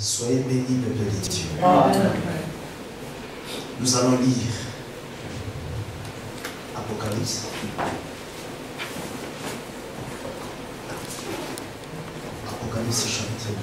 Soyez bénis, peuple de Dieu. Amen. Nous allons lire Apocalypse. Apocalypse chapitre 12.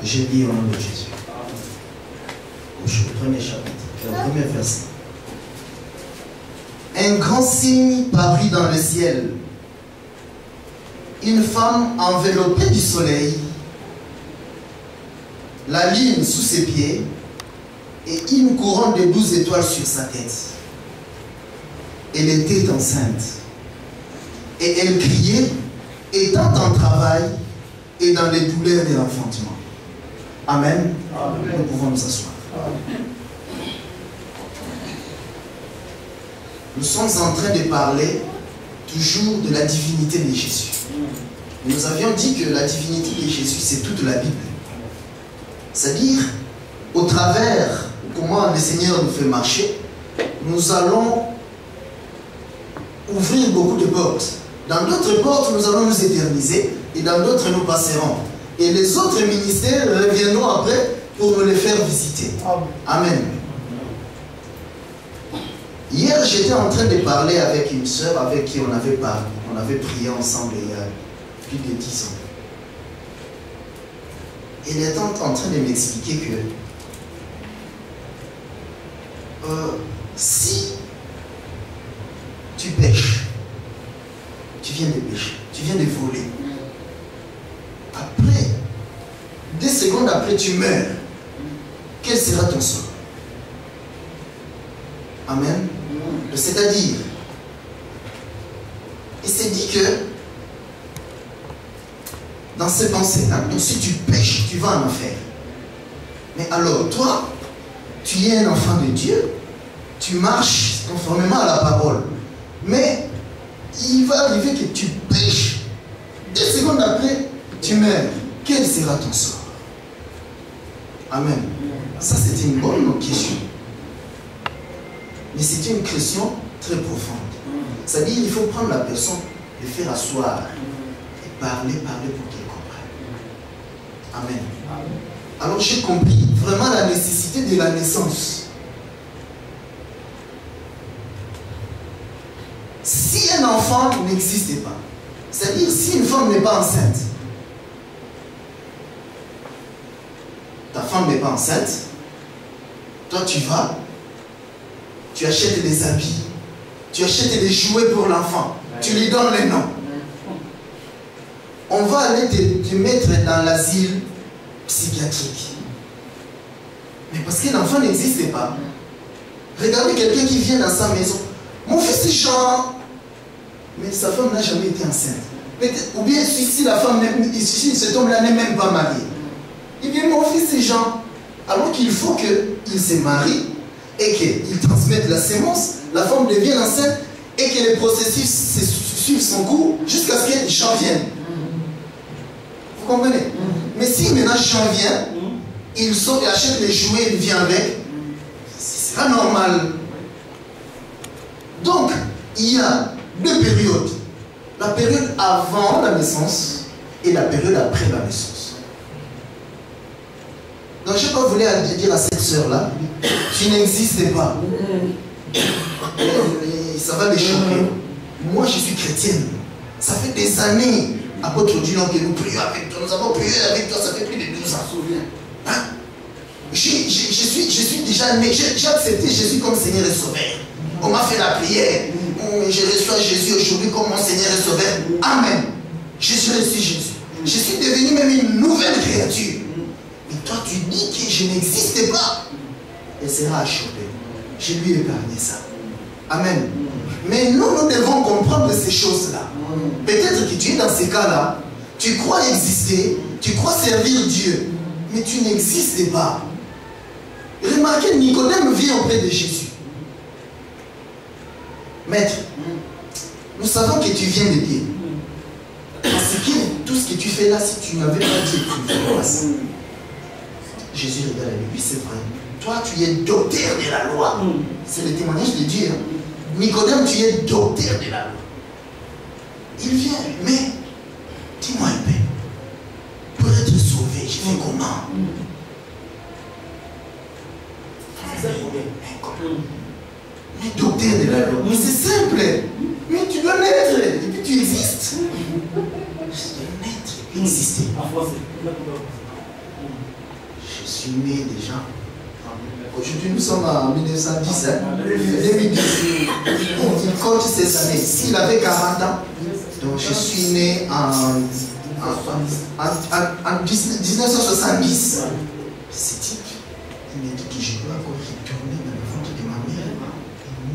J'ai dit au nom de Jésus. Au premier chapitre, le premier verset. Un grand signe parut dans le ciel. Une femme enveloppée du soleil, la lune sous ses pieds et une couronne de 12 étoiles sur sa tête. Elle était enceinte. Et elle criait, étant en travail et dans les douleurs de l'enfantement. Amen. Amen. Nous pouvons nous asseoir. Amen. Nous sommes en train de parler toujours de la divinité de Jésus. Nous avions dit que la divinité de Jésus, c'est toute la Bible. C'est-à-dire, au travers comment le Seigneur nous fait marcher, nous allons ouvrir beaucoup de portes. Dans d'autres portes, nous allons nous éterniser et dans d'autres, nous passerons. Et les autres ministères reviendront après pour nous les faire visiter. Amen. Hier, j'étais en train de parler avec une sœur avec qui on avait parlé. On avait prié ensemble il y a plus de 10 ans. Elle était en train de m'expliquer que si tu pêches, tu viens de pêcher, tu viens de voler, après, 2 secondes après, tu meurs. Quel sera ton sort? Amen. C'est-à-dire, il s'est dit que dans ces pensées-là, si tu pêches, tu vas en enfer. Mais alors, toi, tu es un enfant de Dieu, tu marches conformément à la parole. Mais il va arriver que tu pêches. 2 secondes après, tu meurs. Quel sera ton sort? Amen. Ça, c'est une bonne question. Mais c'est une question très profonde. C'est-à-dire qu'il faut prendre la personne, le faire asseoir et parler pour qu'elle comprenne. Amen. Alors j'ai compris vraiment la nécessité de la naissance. Si un enfant n'existait pas, c'est-à-dire si une femme n'est pas enceinte, ta femme n'est pas enceinte, toi tu vas, tu achètes des habits, tu achètes des jouets pour l'enfant, tu lui donnes les noms. On va aller te mettre dans l'asile psychiatrique. Mais parce que l'enfant n'existe pas. Regardez quelqu'un qui vient dans sa maison. Mon fils est Jean, mais sa femme n'a jamais été enceinte. Ou bien si la femme, si cet homme-là n'est même pas marié. Il dit, mon fils est Jean. Alors qu'il faut qu'il se marie et qu'il transmette la sémence, la femme devient enceinte et que les processus suivent son cours jusqu'à ce que Jean vienne. Vous comprenez? Mais si maintenant Jean vient, il sort et achète les jouets, il vient avec, ce sera normal. Donc, il y a 2 périodes. La période avant la naissance et la période après la naissance. Donc je voulais dire à cette sœur-là, tu n'existes pas. Et ça va les choquer. Moi je suis chrétienne. Ça fait des années, apôtre Dinon, que nous prions avec toi. Nous avons prié avec toi, ça fait plus de 12 ans. Hein? Je suis déjà né, j'ai accepté Jésus comme Seigneur et Sauveur. On m'a fait la prière. Je reçois Jésus aujourd'hui comme mon Seigneur et Sauveur. Amen. Je suis reçu Jésus. Je suis devenu même une nouvelle créature. Mais toi, tu dis que je n'existe pas. Elle sera achoppée. Je lui ai épargné ça. Amen. Mais nous devons comprendre ces choses-là. Peut-être que tu es dans ces cas-là. Tu crois exister. Tu crois servir Dieu. Mais tu n'existes pas. Remarquez, Nicodème vient auprès de Jésus. Maître, nous savons que tu viens de Dieu. fais là, si tu n'avais pas dit, tu ne fais pas ça. Jésus regarde lui, oui, c'est vrai. Toi, tu es docteur de la loi. C'est le témoignage de Dieu. Nicodème, tu es docteur de la loi. Il vient, mais dis-moi un peu. Pour être sauvé, je fais comment? Mais docteur de la loi, mais c'est simple. Mais tu dois naître et puis tu existes. Je dois naître et puis exister. Je suis né déjà. Aujourd'hui, nous sommes en 1910, 2010. Il compte ces années. S'il avait 40 ans, donc je suis né en 1970. C'est type. Il m'a dit que je dois encore retourner dans le ventre de ma mère.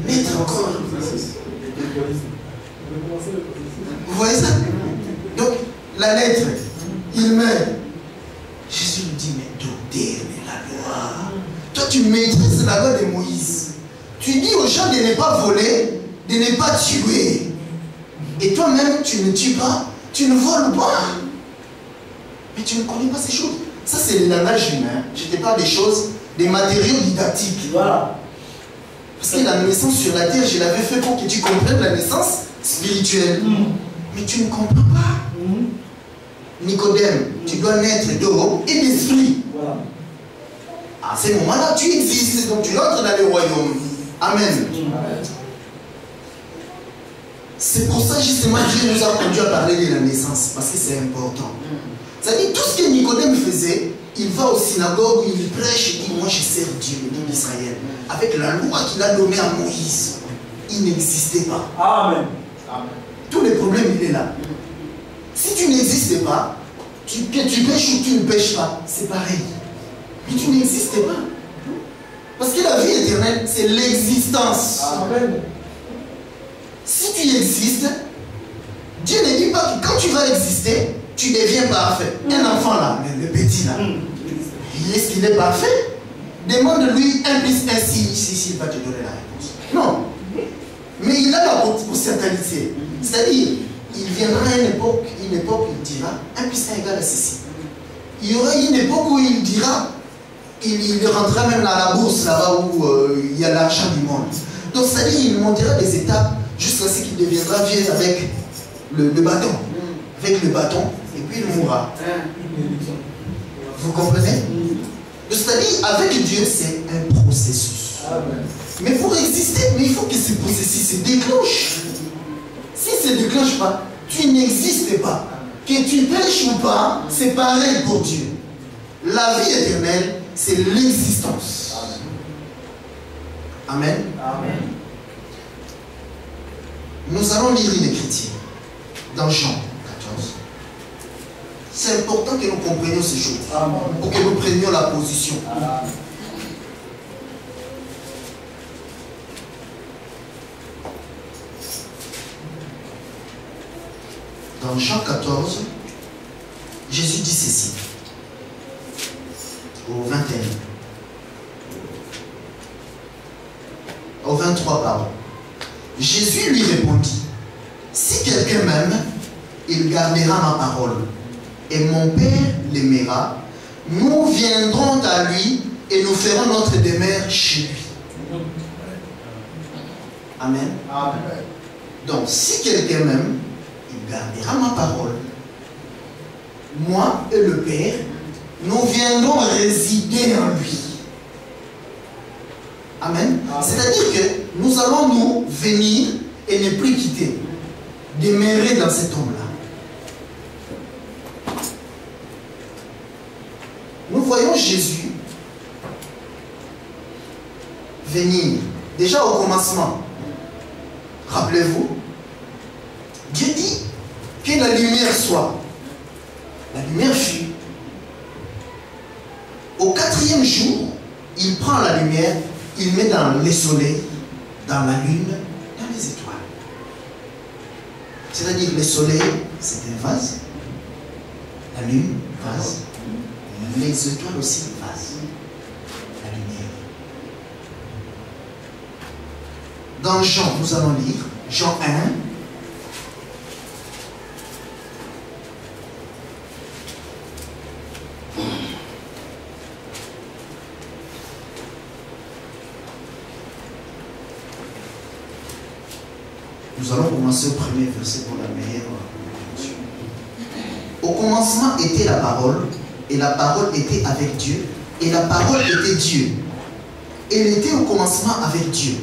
Naître encore. Vous voyez ça? Donc, la lettre, il meurt. Jésus lui dit, mais docteur de la loi. Toi, tu maîtrises la loi de Moïse. Tu dis aux gens de ne pas voler, de ne pas tuer. Et toi-même, tu ne tues pas, tu ne voles pas. Mais tu ne connais pas ces choses. Ça, c'est le langage humain. Je te parle des choses, des matériaux didactiques. Voilà. Parce que la naissance sur la terre, je l'avais fait pour que tu comprennes la naissance spirituelle. Mais tu ne comprends pas. Nicodème, tu dois naître d'eau et d'esprit. Voilà. À ce moment-là, tu existes, donc tu entres dans le royaume. Amen. C'est pour ça justement Dieu nous a conduit à parler de la naissance, parce que c'est important. C'est-à-dire tout ce que Nicodème faisait, il va aux synagogues, il prêche et dit, moi je sers Dieu, le Dieu d'Israël. Avec la loi qu'il a donnée à Moïse, il n'existait pas. Amen. Tous les problèmes, il est là. Si tu n'existes pas, que tu pêches ou tu ne pêches pas, c'est pareil. Mais tu n'existes pas. Parce que la vie éternelle, c'est l'existence. Amen. Si tu existes, Dieu ne dit pas que quand tu vas exister, tu deviens parfait. Un enfant là, le petit là, est-ce qu'il est parfait? Demande-lui 1 plus 1 si il va te donner la réponse. Non. Mais il a la potentialité. C'est-à-dire, il viendra à une époque où il dira 1 plus 1 égale à ceci. Il y aura une époque où il dira, il rentrera même dans la bourse là-bas où il y a l'argent du monde. Donc c'est-à-dire, il montera des étapes jusqu'à ce qu'il deviendra vieux avec le bâton. Avec le bâton, et puis il mourra. Vous comprenez? C'est-à-dire, avec Dieu, c'est un processus. Mais pour exister, il faut que ce processus se déclenche. Si ça ne se déclenche pas, tu n'existes pas. Que tu pêches ou pas, c'est pareil pour Dieu. La vie éternelle, c'est l'existence. Amen. Amen. Nous allons lire une écriture dans Jean 14. C'est important que nous comprenions ces choses. Amen. Pour que nous prenions la position. Amen. Dans Jean 14, Jésus dit ceci, au 21, au 23, pardon. Jésus lui répondit, si quelqu'un m'aime, il gardera ma parole, et mon Père l'aimera, nous viendrons à lui et nous ferons notre demeure chez lui. Amen. Amen. Donc, si quelqu'un m'aime, il gardera ma parole. Moi et le Père, nous viendrons résider en lui. Amen. C'est-à-dire que nous allons nous venir et ne plus quitter. Demeurer dans cet homme-là. Nous voyons Jésus venir. Déjà au commencement. Rappelez-vous, Dieu dit que la lumière soit. La lumière fut. Au 4e jour, il prend la lumière, il met dans le soleil, dans la lune, dans les étoiles. C'est-à-dire que le soleil, c'est un vase. La lune, vase. Les étoiles aussi, vase. La lumière. Dans Jean, nous allons lire Jean 1. Nous allons commencer au premier verset pour la meilleure compréhension. Au commencement était la parole, et la parole était avec Dieu, et la parole était Dieu. Elle était au commencement avec Dieu.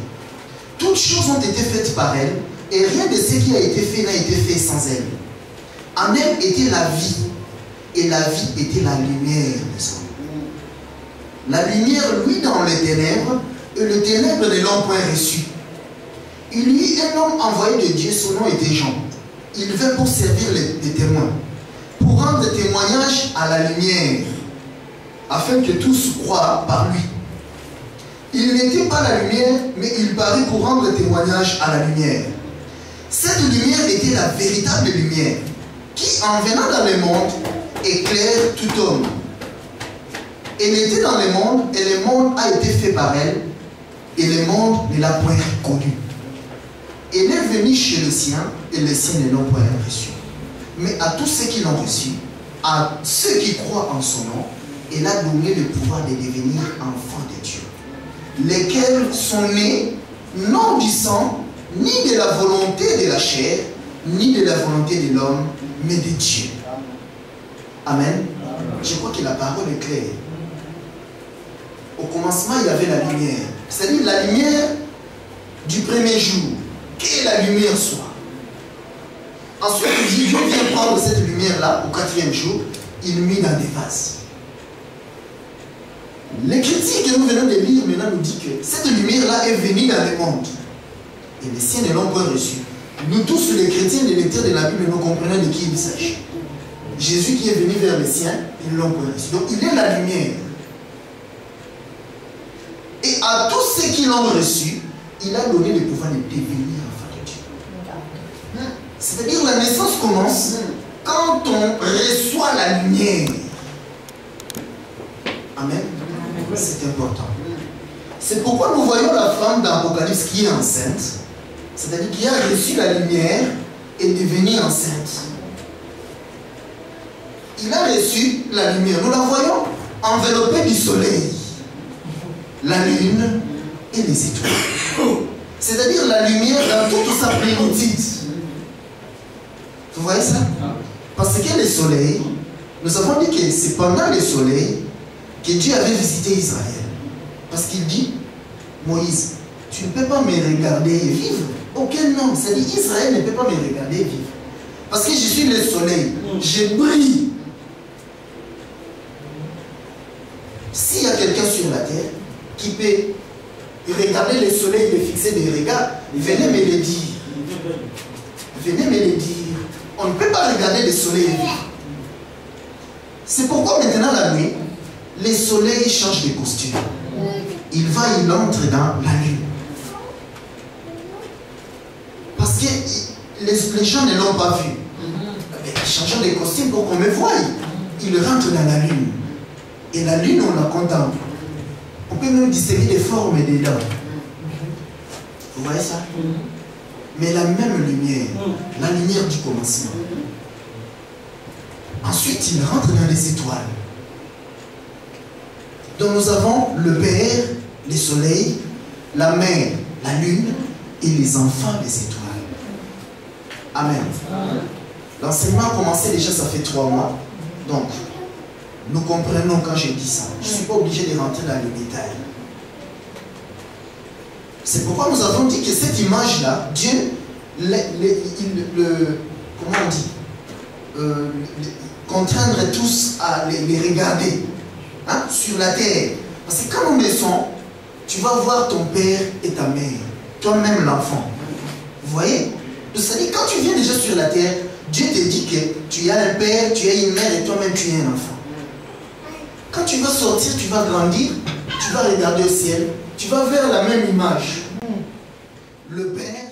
Toutes choses ont été faites par elle, et rien de ce qui a été fait n'a été fait sans elle. En elle était la vie, et la vie était la lumière des hommes. La lumière, lui, dans les ténèbres, et le ténèbre ne l'ont point reçu. Il y eut un homme envoyé de Dieu, son nom était Jean. Il vint pour servir les témoins, pour rendre témoignage à la lumière, afin que tous croient par lui. Il n'était pas la lumière, mais il parut pour rendre témoignage à la lumière. Cette lumière était la véritable lumière, qui, en venant dans le monde, éclaire tout homme. Elle était dans le monde, et le monde a été fait par elle, et le monde ne l'a point connue. Elle est venue chez le sien, et les siens ne l'ont point reçu. Mais à tous ceux qui l'ont reçu, à ceux qui croient en son nom, elle a donné le pouvoir de devenir enfants de Dieu, lesquels sont nés non du sang, ni de la volonté de la chair, ni de la volonté de l'homme, mais de Dieu. Amen. Je crois que la parole est claire. Au commencement, il y avait la lumière. C'est-à-dire la lumière du premier jour. Que la lumière soit. Ensuite, Dieu vient prendre cette lumière-là au 4e jour, il mit dans des vases. L'écriture que nous venons de lire maintenant nous dit que cette lumière-là est venue dans le monde. Et les siens ne l'ont pas reçue. Nous tous, les chrétiens, les lecteurs de la Bible, nous comprenons de qui il s'agit. Jésus qui est venu vers les siens, ils ne l'ont pas reçu. Donc il est la lumière. Et à tous ceux qui l'ont reçu, il a donné le pouvoir de devenir enfant de Dieu. C'est-à-dire la naissance commence quand on reçoit la lumière. Amen. C'est important. C'est pourquoi nous voyons la femme d'Apocalypse qui est enceinte, c'est-à-dire qui a reçu la lumière et est devenue enceinte. Il a reçu la lumière. Nous la voyons enveloppée du soleil, la lune et les étoiles. C'est-à-dire la lumière dans toute sa plénitude. Vous voyez ça? Parce que le soleil, nous avons dit que c'est pendant le soleil que Dieu avait visité Israël. Parce qu'il dit, Moïse, tu ne peux pas me regarder et vivre. Aucun homme, c'est-à-dire Israël ne peut pas me regarder et vivre. Parce que je suis le soleil, je brille. S'il y a quelqu'un sur la terre qui peut regarder le soleil et le fixer des regards, venez me le dire. Venez me le dire. On ne peut pas regarder le soleil et vivre. C'est pourquoi maintenant la nuit, le soleil change de costume. Il va, il entre dans la lune. Parce que les gens ne l'ont pas vu. Changeant de costume pour qu'on me voie. Il rentre dans la lune. Et la lune, on la contemple. On peut même distinguer des formes dedans. Vous voyez ça? Mais la même lumière, la lumière du commencement. Ensuite, il rentre dans les étoiles. Donc nous avons le Père, le soleil, la mer, la lune et les enfants des étoiles. Amen. L'enseignement a commencé déjà, ça fait 3 mois. Donc, nous comprenons quand je dis ça. Je ne suis pas obligé de rentrer dans les détails. C'est pourquoi nous avons dit que cette image-là, Dieu, comment on dit, contraindre tous à les regarder sur la terre. Parce que quand nous naissons, tu vas voir ton père et ta mère, toi-même l'enfant. Vous voyez? C'est-à-dire quand tu viens déjà sur la terre, Dieu te dit que tu as un père, tu as une mère et toi-même tu es un enfant. Quand tu vas sortir, tu vas grandir, tu vas regarder au ciel, tu vas vers la même image. Le Père